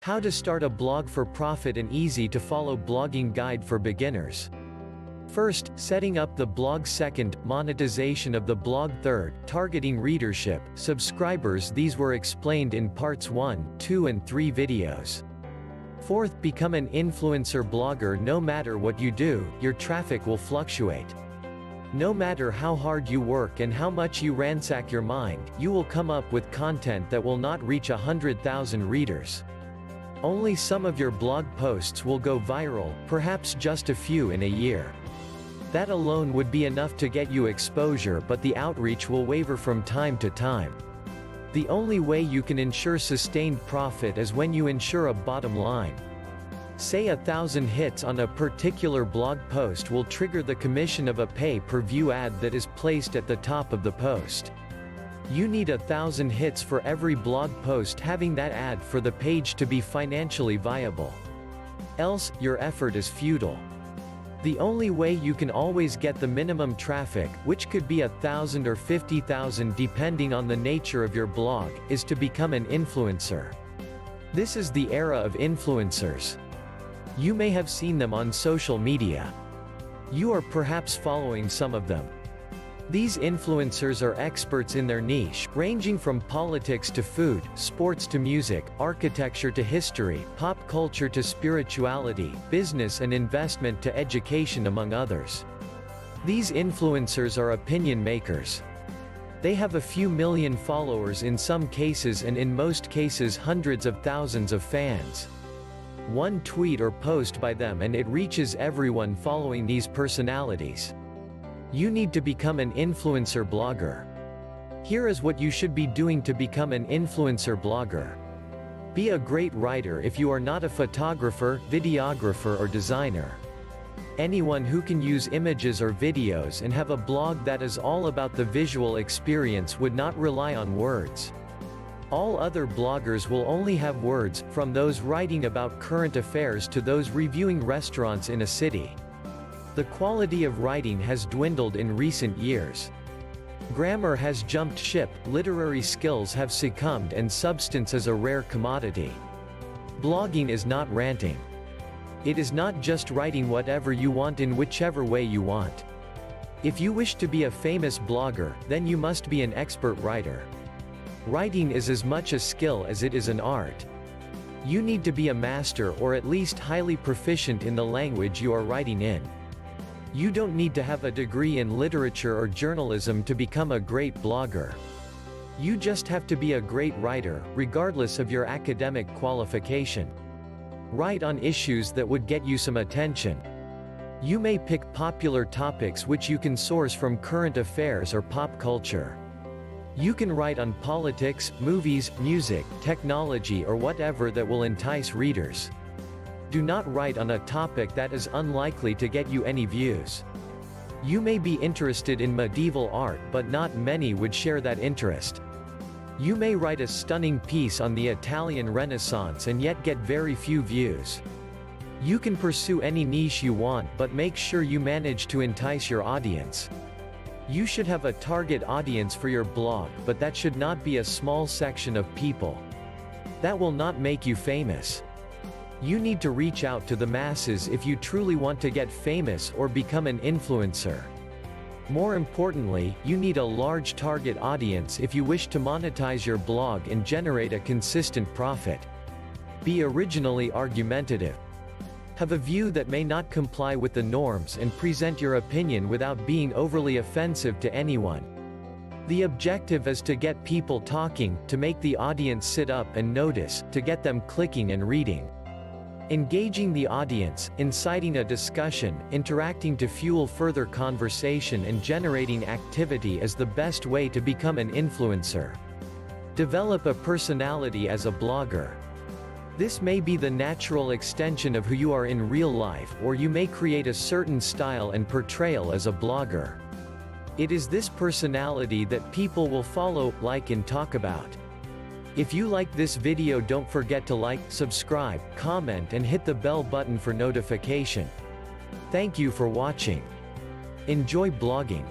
How to start a blog for profit, an easy-to-follow blogging guide for beginners. First, setting up the blog. Second, monetization of the blog. Third, targeting readership, subscribers. These were explained in parts 1, 2 and 3 videos. Fourth, become an influencer blogger. No matter what you do, your traffic will fluctuate. No matter how hard you work and how much you ransack your mind, you will come up with content that will not reach 100,000 readers. Only some of your blog posts will go viral, perhaps just a few in a year. That alone would be enough to get you exposure, but the outreach will waver from time to time. The only way you can ensure sustained profit is when you ensure a bottom line. Say 1,000 hits on a particular blog post will trigger the commission of a pay-per-view ad that is placed at the top of the post. You need 1,000 hits for every blog post having that ad for the page to be financially viable. Else, your effort is futile. The only way you can always get the minimum traffic, which could be 1,000 or 50,000 depending on the nature of your blog, is to become an influencer. This is the era of influencers. You may have seen them on social media. You are perhaps following some of them. These influencers are experts in their niche, ranging from politics to food, sports to music, architecture to history, pop culture to spirituality, business and investment to education, among others. These influencers are opinion makers. They have a few million followers in some cases, and in most cases hundreds of thousands of fans. One tweet or post by them and it reaches everyone following these personalities. You need to become an influencer blogger. Here is what you should be doing to become an influencer blogger. Be a great writer. If you are not a photographer, videographer or designer, anyone who can use images or videos and have a blog that is all about the visual experience would not rely on words. All other bloggers will only have words, from those writing about current affairs to those reviewing restaurants in a city. The quality of writing has dwindled in recent years. Grammar has jumped ship, literary skills have succumbed, and substance is a rare commodity. Blogging is not ranting. It is not just writing whatever you want in whichever way you want. If you wish to be a famous blogger, then you must be an expert writer. Writing is as much a skill as it is an art. You need to be a master or at least highly proficient in the language you are writing in. You don't need to have a degree in literature or journalism to become a great blogger. You just have to be a great writer, regardless of your academic qualification. Write on issues that would get you some attention. You may pick popular topics which you can source from current affairs or pop culture. You can write on politics, movies, music, technology or whatever that will entice readers. Do not write on a topic that is unlikely to get you any views. You may be interested in medieval art, but not many would share that interest. You may write a stunning piece on the Italian Renaissance and yet get very few views. You can pursue any niche you want, but make sure you manage to entice your audience. You should have a target audience for your blog, but that should not be a small section of people. That will not make you famous. You need to reach out to the masses if you truly want to get famous or become an influencer. More importantly, you need a large target audience if you wish to monetize your blog and generate a consistent profit. Be originally argumentative. Have a view that may not comply with the norms and present your opinion without being overly offensive to anyone. The objective is to get people talking, to make the audience sit up and notice, to get them clicking and reading. Engaging the audience, inciting a discussion, interacting to fuel further conversation and generating activity is the best way to become an influencer. Develop a personality as a blogger. This may be the natural extension of who you are in real life, or you may create a certain style and portrayal as a blogger. It is this personality that people will follow, like and talk about. If you like this video, don't forget to like, subscribe, comment and hit the bell button for notification. Thank you for watching. Enjoy blogging.